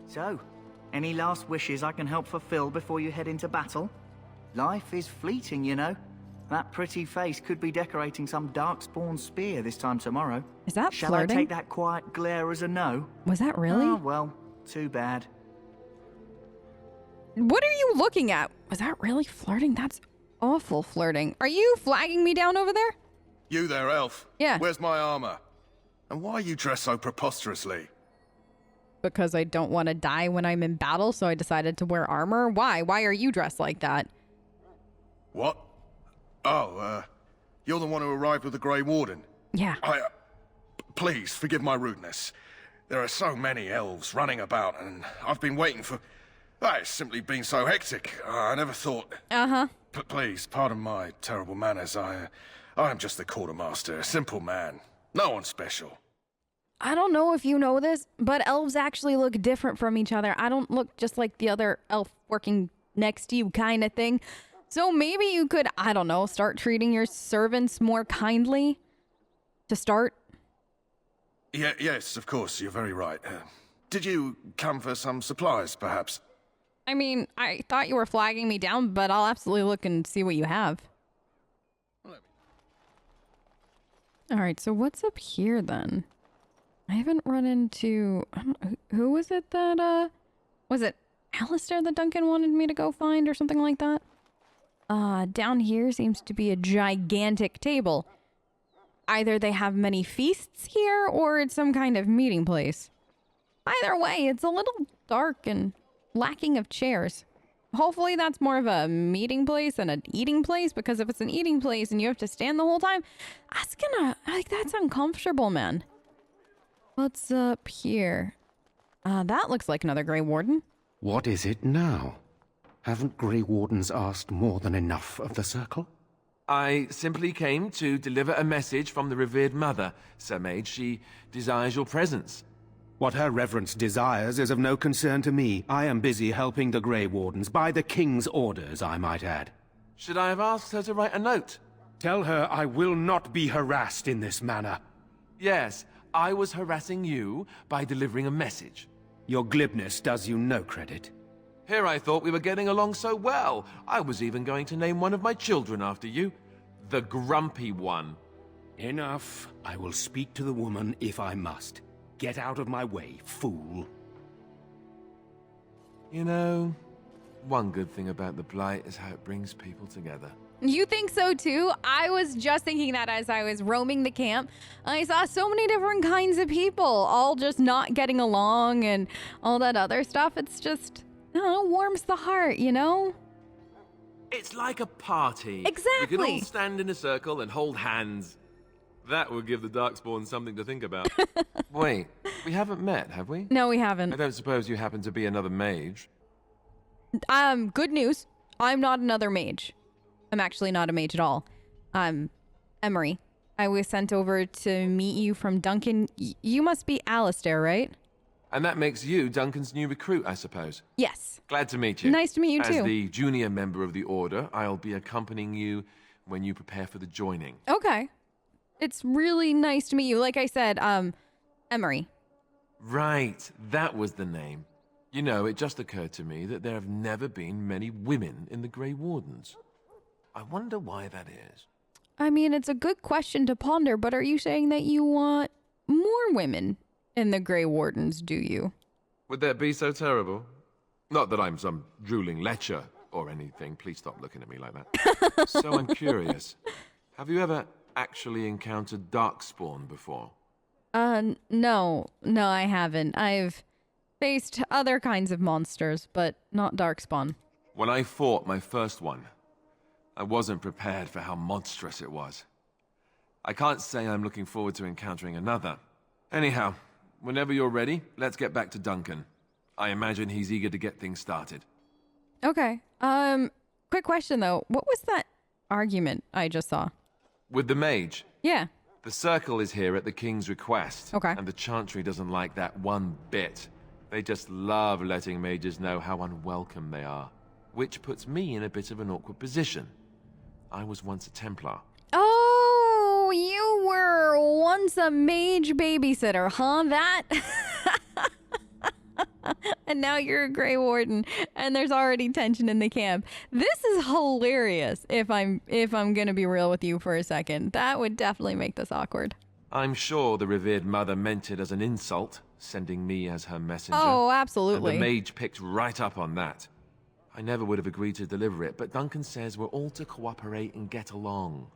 So, any last wishes I can help fulfill before you head into battle? Life is fleeting, you know. That pretty face could be decorating some darkspawn spear this time tomorrow. Is that Shall flirting? I take that quiet glare as a no? Was that really? Oh, well, too bad. What are you looking at? Was that really flirting? That's awful flirting. Are you flagging me down over there? You there, elf? Yeah. Where's my armor? And why are you dressed so preposterously? Because I don't want to die when I'm in battle, so I decided to wear armor. Why? Why are you dressed like that? What? Oh, you're the one who arrived with the Grey Warden. Yeah. Please, forgive my rudeness. There are so many elves running about, and I've been waiting for... It's simply been so hectic. I never thought... Uh-huh. Please, pardon my terrible manners. I am just the quartermaster, a simple man. No one special. I don't know if you know this, but elves actually look different from each other. I don't look just like the other elf working next to you kind of thing. So maybe you could, I don't know, start treating your servants more kindly to start. Yes, of course, you're very right. Did you come for some supplies, perhaps? I mean, I thought you were flagging me down, but I'll absolutely look and see what you have. All right, so what's up here then? I haven't run into... who was it that, was it Alistair that Duncan wanted me to go find or something like that? Down here seems to be a gigantic table. Either they have many feasts here or it's some kind of meeting place. Either way, it's a little dark and lacking of chairs. Hopefully that's more of a meeting place than an eating place, because if it's an eating place and you have to stand the whole time, that's uncomfortable, man. What's up here? That looks like another Grey Warden. What is it now? Haven't Grey Wardens asked more than enough of the Circle? I simply came to deliver a message from the revered mother, Sir Mage. She desires your presence. What her reverence desires is of no concern to me. I am busy helping the Grey Wardens, by the King's orders, I might add. Should I have asked her to write a note? Tell her I will not be harassed in this manner. Yes, I was harassing you by delivering a message. Your glibness does you no credit. Here I thought we were getting along so well. I was even going to name one of my children after you. The Grumpy One. Enough. I will speak to the woman if I must. Get out of my way, fool. You know, one good thing about the Blight is how it brings people together. You think so too? I was just thinking that as I was roaming the camp. I saw so many different kinds of people, all just not getting along and all that other stuff. It's just, warms the heart, you know? It's like a party. Exactly. We can all stand in a circle and hold hands. That would give the Darkspawn something to think about. Wait, we haven't met, have we? No, we I haven't. don't suppose you happen to be another mage? Good news. I'm not another mage. I'm actually not a mage at all. I'm Emmery. I was sent over to meet you from Duncan. You must be Alistair, right? And that makes you Duncan's new recruit, I suppose. Yes. Glad to meet you. Nice to meet you too. As the junior member of the Order, I'll be accompanying you when you prepare for the joining. Okay. It's really nice to meet you. Like I said, Emmery. Right, that was the name. You know, it just occurred to me that there have never been many women in the Grey Wardens. I wonder why that is. I mean, it's a good question to ponder, but are you saying that you want more women in the Grey Wardens, do you? Would that be so terrible? Not that I'm some drooling lecher or anything. Please stop looking at me like that. So I'm curious. Have you ever actually encountered darkspawn before? No, I haven't. I've faced other kinds of monsters, but not darkspawn. When I fought my first one, I wasn't prepared for how monstrous it was. I can't say I'm looking forward to encountering another. Anyhow, whenever you're ready, let's get back to Duncan. I imagine he's eager to get things started. Okay. Quick question though. What was that argument I just saw? With the mage? Yeah. The Circle is here at the King's request. Okay. And the Chantry doesn't like that one bit. They just love letting mages know how unwelcome they are. Which puts me in a bit of an awkward position. I was once a Templar. Oh, you were once a mage babysitter, huh? That... And now you're a Grey Warden, and there's already tension in the camp. This is hilarious. If I'm gonna be real with you for a second, that would definitely make this awkward. I'm sure the revered mother meant it as an insult, sending me as her messenger. Oh, absolutely. And the mage picked right up on that. I never would have agreed to deliver it, but Duncan says we're all to cooperate and get along.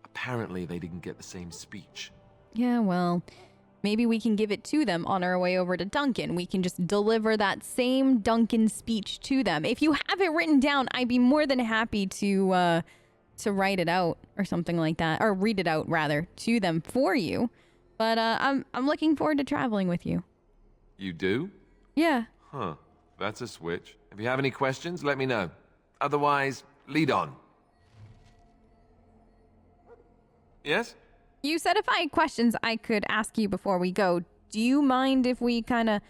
Apparently, they didn't get the same speech. Yeah, well, maybe we can give it to them on our way over to Duncan. We can just deliver that same Duncan speech to them. If you have it written down, I'd be more than happy to write it out or something like that, or read it out rather to them for you. But I'm looking forward to traveling with you. You do? Yeah. Huh. That's a switch. If you have any questions, let me know. Otherwise, lead on. Yes? You said if I had questions, I could ask you before we go. Do you mind if we kind of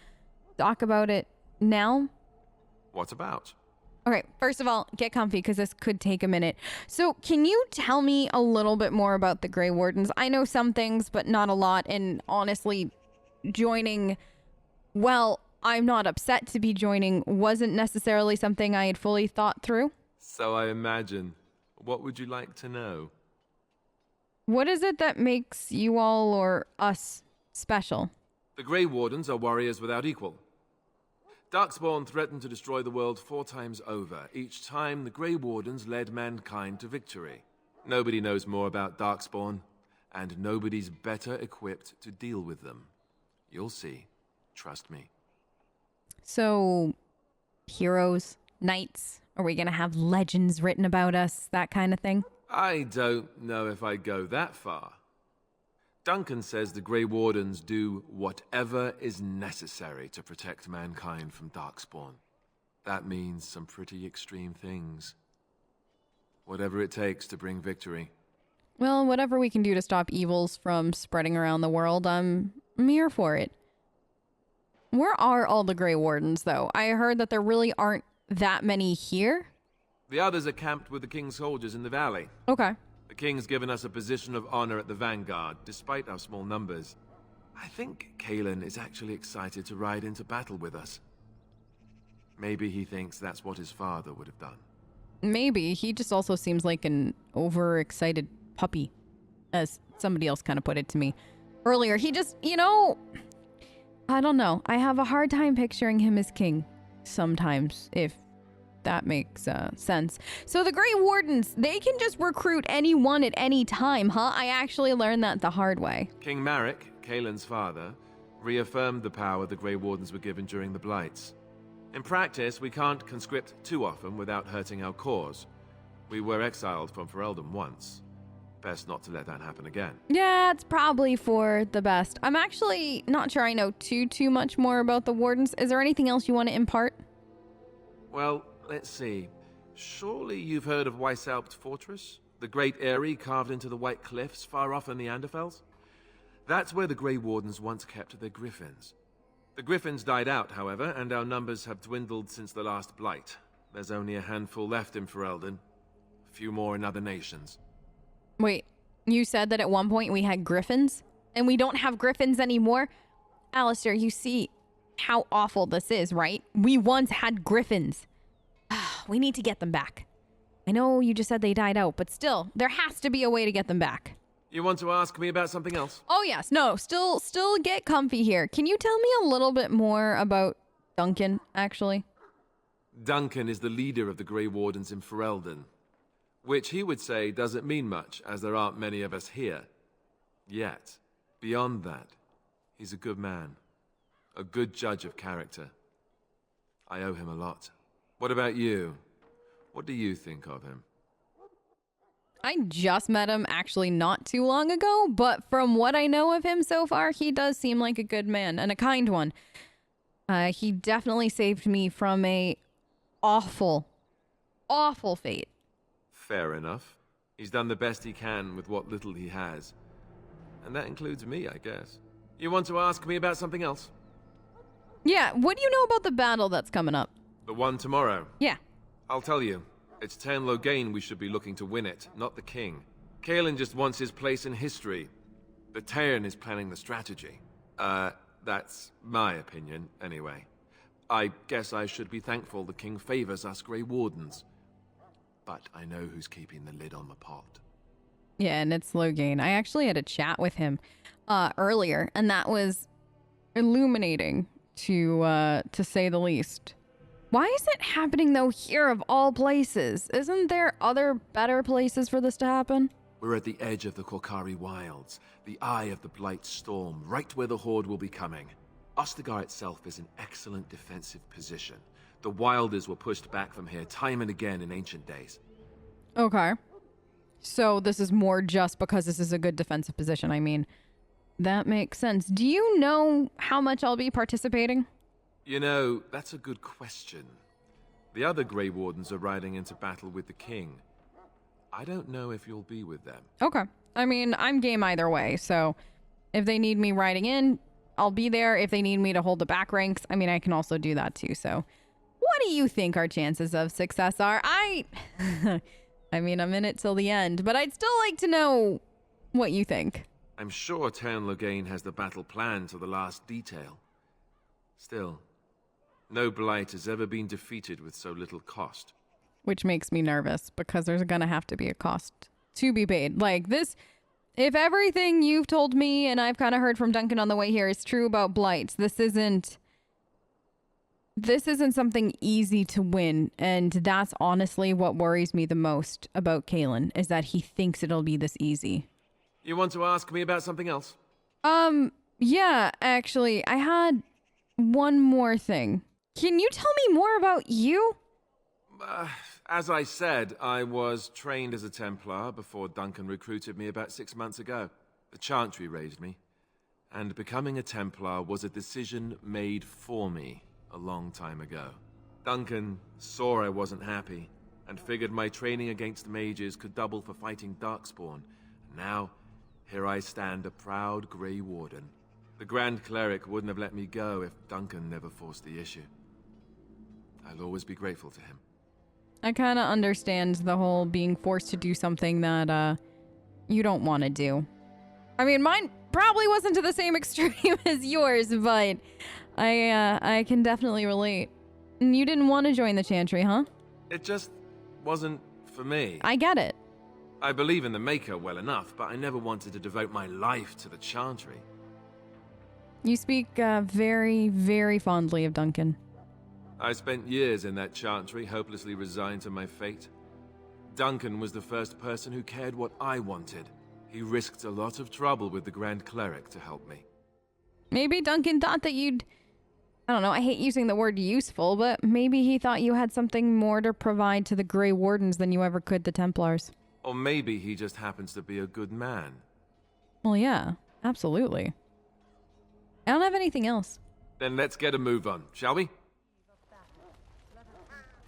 talk about it now? What about? Okay, first of all, get comfy because this could take a minute. So can you tell me a little bit more about the Grey Wardens? I know some things, but not a lot. And honestly, joining, well, I'm not upset to be joining, wasn't necessarily something I had fully thought through. So I imagine. What would you like to know? What is it that makes you all or us special? The Grey Wardens are warriors without equal. Darkspawn threatened to destroy the world 4 times over. Each time, the Grey Wardens led mankind to victory. Nobody knows more about Darkspawn, and nobody's better equipped to deal with them. You'll see. Trust me. So, heroes, knights, are we gonna have legends written about us, that kind of thing? I don't know if I'd go that far. Duncan says the Grey Wardens do whatever is necessary to protect mankind from Darkspawn. That means some pretty extreme things. Whatever it takes to bring victory. Well, whatever we can do to stop evils from spreading around the world, I'm here for it. Where are all the Grey Wardens, though? I heard that there really aren't that many here. The others are camped with the King's soldiers in the valley. Okay. The King's given us a position of honor at the vanguard, despite our small numbers. I think Kalen is actually excited to ride into battle with us. Maybe he thinks that's what his father would have done. Maybe. He just also seems like an overexcited puppy, as somebody else kind of put it to me earlier. He just, I don't know. I have a hard time picturing him as king sometimes, if that makes sense. So the Grey Wardens, they can just recruit anyone at any time, huh? I actually learned that the hard way. King Marek, Kalen's father, reaffirmed the power the Grey Wardens were given during the Blights. In practice, we can't conscript too often without hurting our cause. We were exiled from Ferelden once. Best not to let that happen again. Yeah, it's probably for the best. I'm actually not sure I know too much more about the Wardens. Is there anything else you want to impart? Well, let's see. Surely you've heard of Weishaupt Fortress? The great eyrie carved into the White Cliffs far off in the Anderfels? That's where the Grey Wardens once kept their griffins. The griffins died out, however, and our numbers have dwindled since the last Blight. There's only a handful left in Ferelden. A few more in other nations. Wait, you said that at one point we had griffins? And we don't have griffins anymore? Alistair, you see how awful this is, right? We once had griffins. We need to get them back. I know you just said they died out, but still, there has to be a way to get them back. You want to ask me about something else? Oh yes, no, still get comfy here. Can you tell me a little bit more about Duncan, actually? Duncan is the leader of the Grey Wardens in Ferelden, which he would say doesn't mean much, as there aren't many of us here. Yet, beyond that, he's a good man, a good judge of character. I owe him a lot. What about you? What do you think of him? I just met him actually not too long ago, but from what I know of him so far, he does seem like a good man and a kind one. He definitely saved me from a awful fate. Fair enough. He's done the best he can with what little he has. And that includes me, I guess. You want to ask me about something else? Yeah, what do you know about the battle that's coming up? The one tomorrow? Yeah. I'll tell you. It's Tairn Loghain we should be looking to win it, not the king. Kalen just wants his place in history. But Tairn is planning the strategy. That's my opinion, anyway. I guess I should be thankful the king favors us Grey Wardens. But I know who's keeping the lid on the pot. Yeah, and it's Loghain. I actually had a chat with him earlier, and that was illuminating to say the least. Why is it happening, though, here of all places? Isn't there other better places for this to happen? We're at the edge of the Korkari Wilds, the eye of the Blight Storm, right where the Horde will be coming. Ostagar itself is an excellent defensive position. The Wilders were pushed back from here time and again in ancient days. Okay. So this is more just because this is a good defensive position. I mean, that makes sense. Do you know how much I'll be participating? You know, that's a good question. The other Grey Wardens are riding into battle with the king. I don't know if you'll be with them. Okay. I mean, I'm game either way, so if they need me riding in, I'll be there. If they need me to hold the back ranks, I mean, I can also do that too, so... What do you think our chances of success are? I mean, I'm in it till the end, but I'd still like to know what you think. I'm sure Teyrn Loghain has the battle planned to the last detail. Still, no Blight has ever been defeated with so little cost. Which makes me nervous, because there's gonna have to be a cost to be paid. Like, this... If everything you've told me, and I've kind of heard from Duncan on the way here, is true about Blights, this isn't something easy to win, and that's honestly what worries me the most about Kalen, is that he thinks it'll be this easy. You want to ask me about something else? Yeah, actually, I had one more thing. Can you tell me more about you? As I said, I was trained as a Templar before Duncan recruited me about 6 months ago. The Chantry raised me, and becoming a Templar was a decision made for me a long time ago. Duncan saw I wasn't happy, and figured my training against mages could double for fighting darkspawn. Now, here I stand, a proud Grey Warden. The Grand Cleric wouldn't have let me go if Duncan never forced the issue. I'll always be grateful to him. I kind of understand the whole being forced to do something that, you don't want to do. I mean, mine probably wasn't to the same extreme as yours, but I can definitely relate. And you didn't want to join the Chantry, huh? It just wasn't for me. I get it. I believe in the Maker well enough, but I never wanted to devote my life to the Chantry. You speak, very, very fondly of Duncan. I spent years in that Chantry, hopelessly resigned to my fate. Duncan was the first person who cared what I wanted. He risked a lot of trouble with the Grand Cleric to help me. Maybe Duncan thought that you'd... I don't know, I hate using the word useful, but maybe he thought you had something more to provide to the Grey Wardens than you ever could the Templars. Or maybe he just happens to be a good man. Well, yeah, absolutely. I don't have anything else. Then let's get a move on, shall we?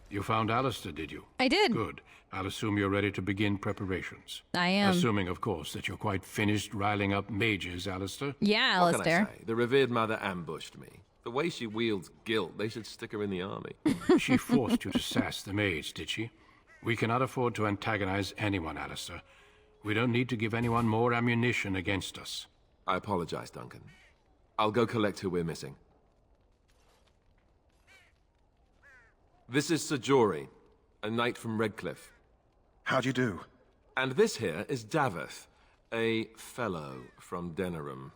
You found Alistair, did you? I did. Good. I'll assume you're ready to begin preparations. I am. Assuming, of course, that you're quite finished riling up mages, Alistair. Yeah, What Alistair. can I say? The revered mother ambushed me. The way she wields guilt, they should stick her in the army. She forced you to sass the mage, did she? We cannot afford to antagonize anyone, Alistair. We don't need to give anyone more ammunition against us. I apologize, Duncan. I'll go collect who we're missing. This is Sir Jory, a knight from Redcliffe. How'd you do? And this here is Daveth, a fellow from Denerim.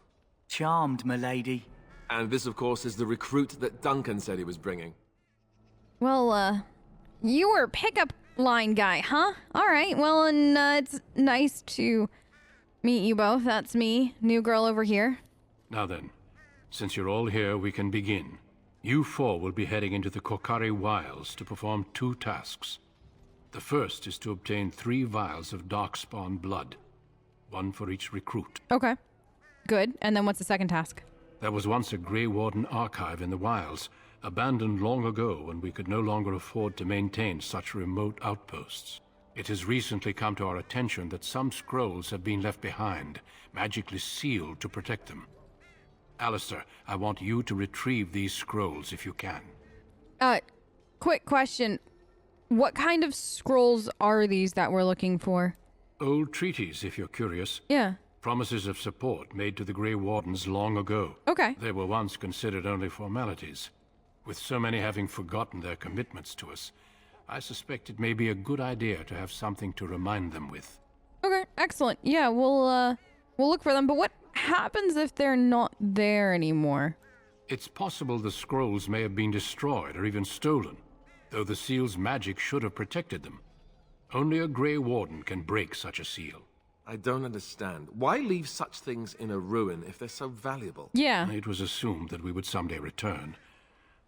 Charmed, milady. And this, of course, is the recruit that Duncan said he was bringing. Well, you were pickup line guy, huh? All right, well, and it's nice to meet you both. That's me, new girl over here. Now then, since you're all here, we can begin. You four will be heading into the Korkari Wilds to perform 2 tasks. The first is to obtain 3 vials of darkspawn blood, 1 for each recruit. Okay, good. And then what's the second task? There was once a Grey Warden archive in the wilds, abandoned long ago when we could no longer afford to maintain such remote outposts. It has recently come to our attention that some scrolls have been left behind, magically sealed to protect them. Alistair, I want you to retrieve these scrolls if you can. Quick question. What kind of scrolls are these that we're looking for? Old treaties, if you're curious. Yeah. Promises of support made to the Grey Wardens long ago. Okay. They were once considered only formalities. With so many having forgotten their commitments to us, I suspect it may be a good idea to have something to remind them with. Okay, excellent. Yeah, we'll look for them. But what happens if they're not there anymore? It's possible the scrolls may have been destroyed or even stolen, though the seal's magic should have protected them. Only a Grey Warden can break such a seal. I don't understand. Why leave such things in a ruin if they're so valuable? Yeah. It was assumed that we would someday return.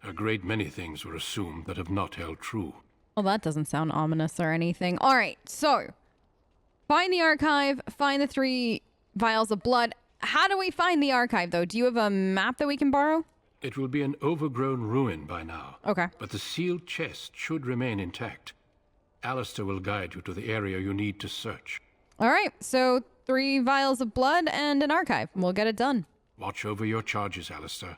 A great many things were assumed that have not held true. Well, that doesn't sound ominous or anything. All right, so find the archive, find the 3 vials of blood. How do we find the archive, though? Do you have a map that we can borrow? It will be an overgrown ruin by now. Okay. But the sealed chest should remain intact. Alistair will guide you to the area you need to search. All right, so 3 vials of blood and an archive. We'll get it done. Watch over your charges, Alistair.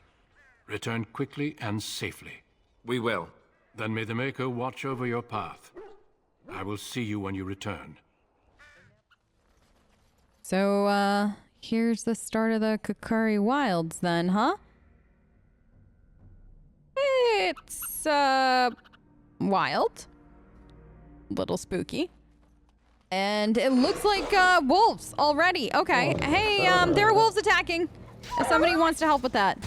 Return quickly and safely. We will. Then may the Maker watch over your path. I will see you when you return. So, here's the start of the Kakari Wilds then, huh? It's, wild. Little spooky. And it looks like, wolves already. Okay. Hey, there are wolves attacking. If somebody wants to help with that.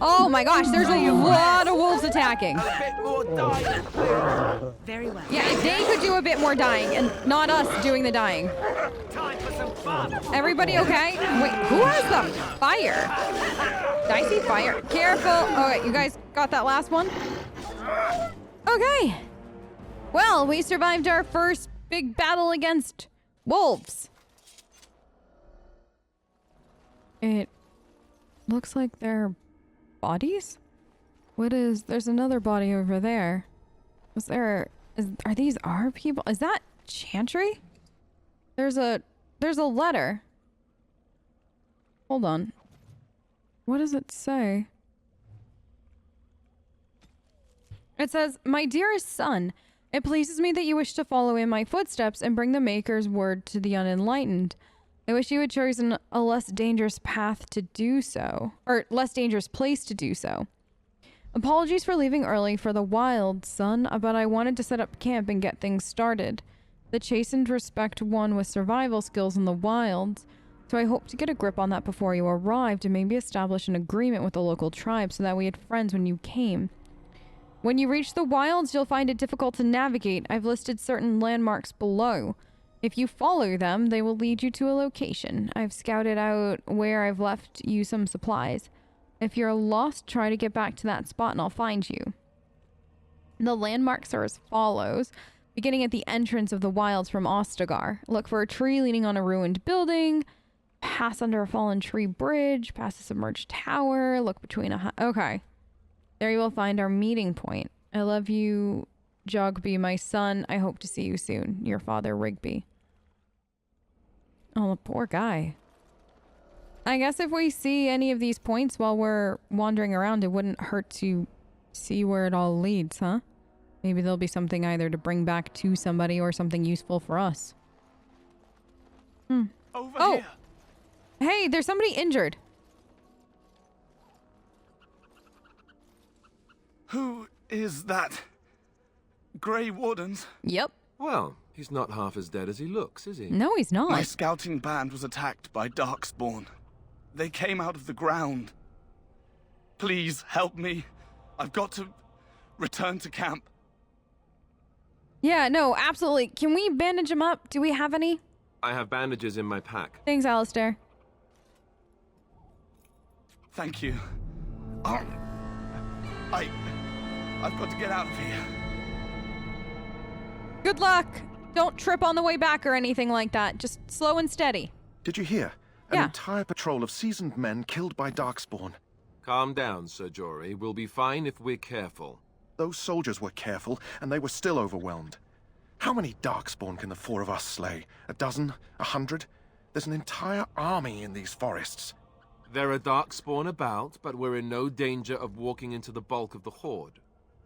Oh my gosh, there's a lot of wolves attacking. A bit more dying. Very well. Yeah, if they could do a bit more dying and not us doing the dying. Time for some fun. Everybody okay? Wait, who has the fire? Did I see fire? Careful. All right, you guys got that last one? Okay. Well, we survived our first big battle against wolves. It looks like they're bodies? There's another body over there. Are these our people? Is that Chantry? There's a letter. Hold on. What does it say? It says, "My dearest son, it pleases me that you wish to follow in my footsteps and bring the Maker's word to the unenlightened. I wish you had chosen a less dangerous path to do so, or less dangerous place to do so. Apologies for leaving early for the wild, son, but I wanted to set up camp and get things started. The chastened respect one with survival skills in the wilds, so I hope to get a grip on that before you arrived and maybe establish an agreement with the local tribe so that we had friends when you came. When you reach the wilds, you'll find it difficult to navigate. I've listed certain landmarks below. If you follow them, they will lead you to a location. I've scouted out where I've left you some supplies. If you're lost, try to get back to that spot and I'll find you." The landmarks are as follows. Beginning at the entrance of the wilds from Ostagar. Look for a tree leaning on a ruined building. Pass under a fallen tree bridge. Pass a submerged tower. Look between okay. There you will find our meeting point. I love you, Jogby, my son. I hope to see you soon. Your father, Rigby. Oh, the poor guy. I guess if we see any of these points while we're wandering around, it wouldn't hurt to see where it all leads, huh? Maybe there'll be something either to bring back to somebody or something useful for us. Over here. Hey, there's somebody injured. Who is that? Grey Wardens? Yep. Well, he's not half as dead as he looks, is he? No, he's not. My scouting band was attacked by darkspawn. They came out of the ground. Please help me. I've got to return to camp. Yeah, no, absolutely. Can we bandage him up? Do we have any? I have bandages in my pack. Thanks, Alistair. Thank you. I've got to get out of here. Good luck. Don't trip on the way back or anything like that. Just slow and steady. Did you hear? An Yeah. entire patrol of seasoned men killed by darkspawn. Calm down, Sir Jory. We'll be fine if we're careful. Those soldiers were careful, and they were still overwhelmed. How many darkspawn can the 4 of us slay? 12? 100? There's an entire army in these forests. There are darkspawn about, but we're in no danger of walking into the bulk of the horde.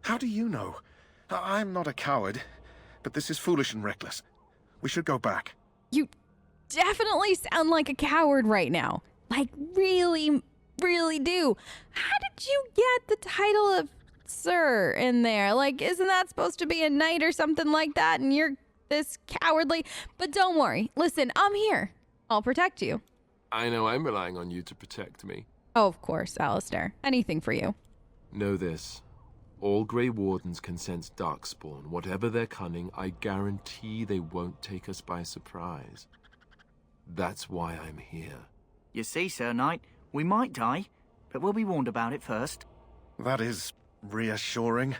How do you know? I'm not a coward, but this is foolish and reckless. We should go back. You definitely sound like a coward right now. Like, really, really do. How did you get the title of Sir in there? Like, isn't that supposed to be a knight or something like that? And you're this cowardly. But don't worry. Listen, I'm here. I'll protect you. I know I'm relying on you to protect me. Oh, of course, Alistair. Anything for you. Know this. All Grey Wardens can sense darkspawn. Whatever their cunning, I guarantee they won't take us by surprise. That's why I'm here. You see, Sir Knight, we might die, but we'll be warned about it first. That is reassuring.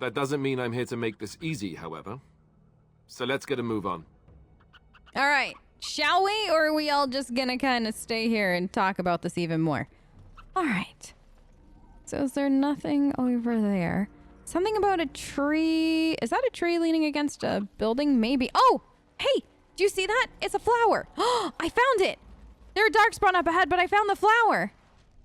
That doesn't mean I'm here to make this easy, however. So let's get a move on. All right. Shall we? Or are we all just gonna kind of stay here and talk about this even more? All right. So is there nothing over there? Something about a tree. Is that a tree leaning against a building? Maybe. Oh, hey, do you see that? It's a flower. Oh, I found it. There are darkspawn up ahead, but I found the flower.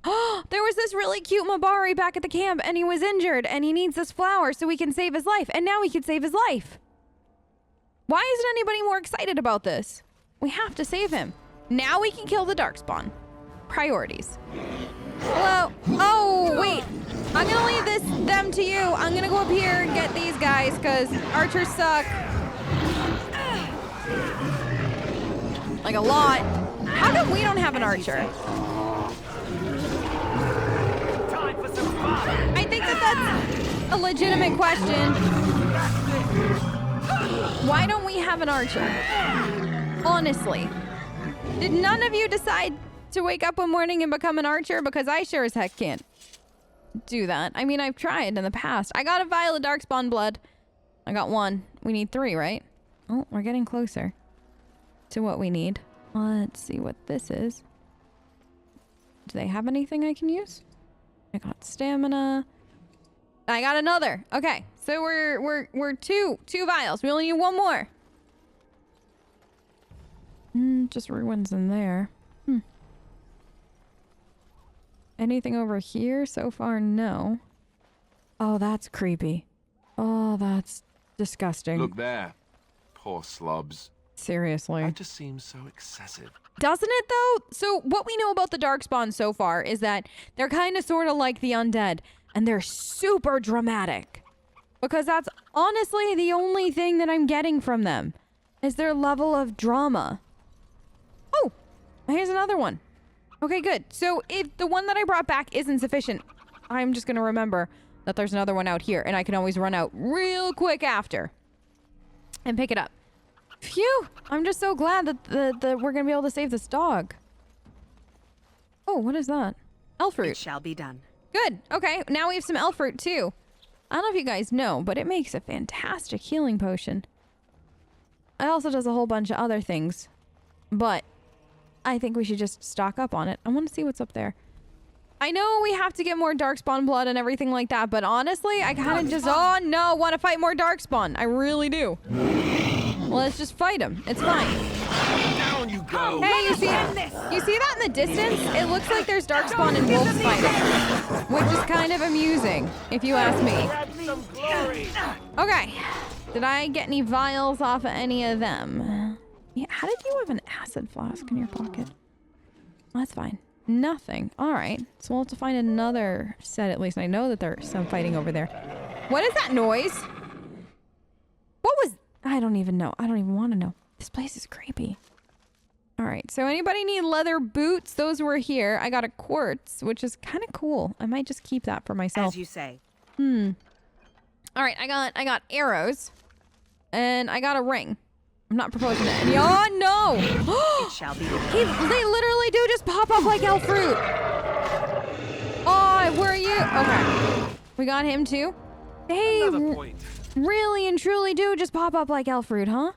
Oh, there was this really cute Mabari back at the camp, and he was injured, and he needs this flower so we can save his life. And now we can save his life. Why isn't anybody more excited about this? We have to save him. Now we can kill the darkspawn. Priorities. Hello? Oh, wait. I'm gonna leave them to you. I'm gonna go up here and get these guys, because archers suck. Like a lot. How come we don't have an archer? I think that's a legitimate question. Why don't we have an archer? Honestly. Did none of you decide to wake up one morning and become an archer? Because I sure as heck can't do that. I mean, I've tried in the past. I got a vial of darkspawn blood. I got 1. We need 3, right? Oh, we're getting closer to what we need. Let's see what this is. Do they have anything I can use? I got stamina. I got another. Okay, so we're two vials. We only need 1 more. Just ruins in there. Anything over here so far? No. Oh, that's creepy. Oh, that's disgusting. Look there. Poor slobs. Seriously. That just seems so excessive. Doesn't it, though? So what we know about the darkspawn so far is that they're kind of sort of like the undead, and they're super dramatic. Because that's honestly the only thing that I'm getting from them, is their level of drama. Oh, here's another one. Okay, good. So if the one that I brought back isn't sufficient, I'm just going to remember that there's another one out here, and I can always run out real quick after and pick it up. Phew! I'm just so glad that we're going to be able to save this dog. Oh, what is that? Elf fruit. It shall be done. Good. Okay, now we have some elf fruit, too. I don't know if you guys know, but it makes a fantastic healing potion. It also does a whole bunch of other things, but I think we should just stock up on it. I want to see what's up there. I know we have to get more darkspawn blood and everything like that, but honestly, I kind of just, oh no, want to fight more darkspawn. I really do. Well, let's just fight them. It's fine. Down you go! Hey, you see that in the distance? It looks like there's darkspawn and wolves fighting, which is kind of amusing, if you ask me. Okay. Did I get any vials off of any of them? Yeah, how did you have an acid flask in your pocket? That's fine. Nothing. All right. So we'll have to find another set at least. I know that there's some fighting over there. What is that noise? What was... I don't even know. I don't even want to know. This place is creepy. All right. So anybody need leather boots? Those were here. I got a quartz, which is kind of cool. I might just keep that for myself. As you say. All right. I got arrows. And I got a ring. I'm not proposing that. Oh, no! It shall be. They literally do just pop up like elf fruit. Oh, where are you? Okay. We got him too. They really and truly do just pop up like elf fruit, huh?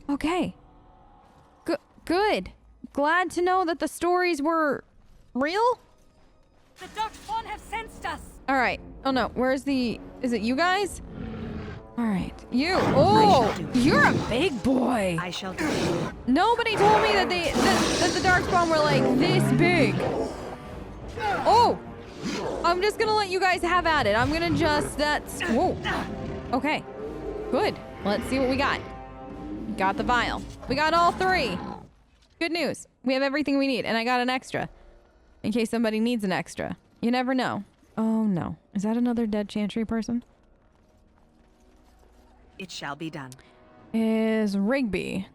Okay. Good. Glad to know that the stories were real. The darkspawn have sensed us. All right. Oh no, where's the... Is it you guys? All right. You. Oh, you're a big boy. I shall do it. Nobody told me that that the darkspawn were like this big. Oh, I'm just gonna let you guys have at it. I'm gonna just, whoa. Okay, good. Let's see what we got. Got the vial. We got all 3. Good news. We have everything we need, and I got an extra. in case somebody needs an extra. You never know. Oh no. Is that another dead Chantry person? It shall be done. Is Rigby.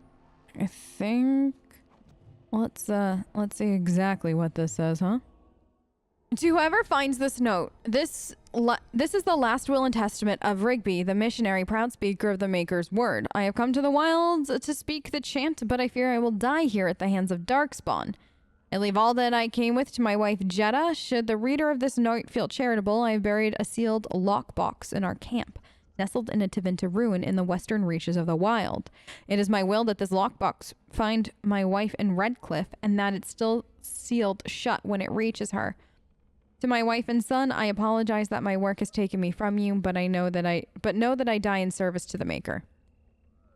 I think... Let's see exactly what this says, huh? To whoever finds this note, this is the last will and testament of Rigby, the missionary, proud speaker of the Maker's word. I have come to the wilds to speak the chant, but I fear I will die here at the hands of darkspawn. I leave all that I came with to my wife Jetta. Should the reader of this note feel charitable, I have buried a sealed lockbox in our camp, nestled in a Tevinter ruin in the western reaches of the wild. It is my will that this lockbox find my wife in Redcliffe, and that it's still sealed shut when it reaches her. To my wife and son, I apologize that my work has taken me from you, but know that I die in service to the Maker.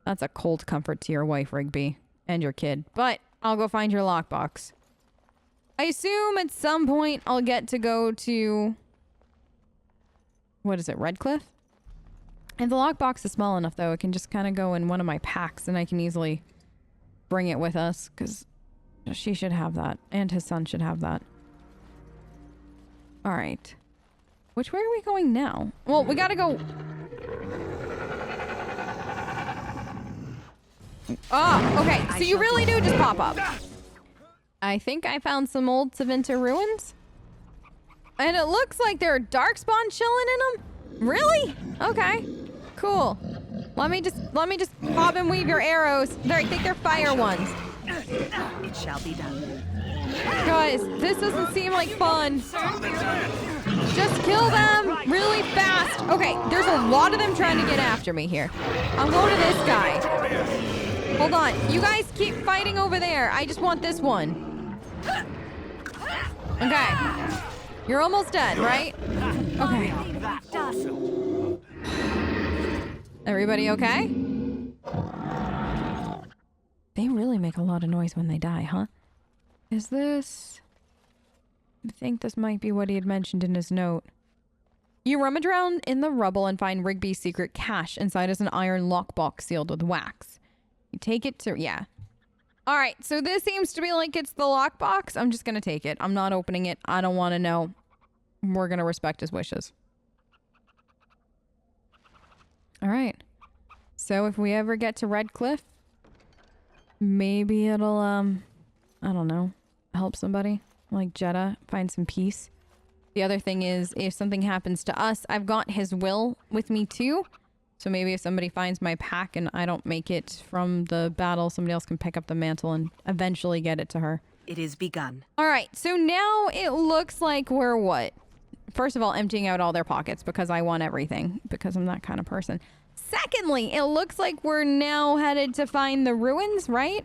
That's a cold comfort to your wife, Rigby, and your kid. But I'll go find your lockbox. I assume at some point I'll get to go to... What is it, Redcliffe? If the lockbox is small enough, though, it can just kind of go in one of my packs, and I can easily bring it with us, because she should have that, and his son should have that. All right. Which way are we going now? Well, we gotta go... Oh, okay. So you really do just pop up. I think I found some old Tevinter ruins. And it looks like there are darkspawn chilling in them. Really? Okay. Cool. Let me just bob and weave your arrows. I think they're fire ones. It shall be done. Guys, this doesn't seem like fun. Just kill them really fast. Okay, there's a lot of them trying to get after me here. I'm going to this guy. Hold on. You guys keep fighting over there. I just want this one. Okay. You're almost dead, right? Okay. Everybody okay? They really make a lot of noise when they die, huh? Is this... I think this might be what he had mentioned in his note. You rummage around in the rubble and find Rigby's secret cache. Inside is an iron lockbox sealed with wax. You take it to... Yeah. Alright, so this seems to be like it's the lockbox. I'm just gonna take it. I'm not opening it. I don't want to know. We're gonna respect his wishes. Alright. So if we ever get to Redcliffe, maybe it'll, I don't know, help somebody. Like Jetta, find some peace. The other thing is, if something happens to us, I've got his will with me too. So maybe if somebody finds my pack and I don't make it from the battle, somebody else can pick up the mantle and eventually get it to her. It is begun. All right, so now it looks like we're what? First of all, emptying out all their pockets because I want everything, because I'm that kind of person. Secondly, it looks like we're now headed to find the ruins, right?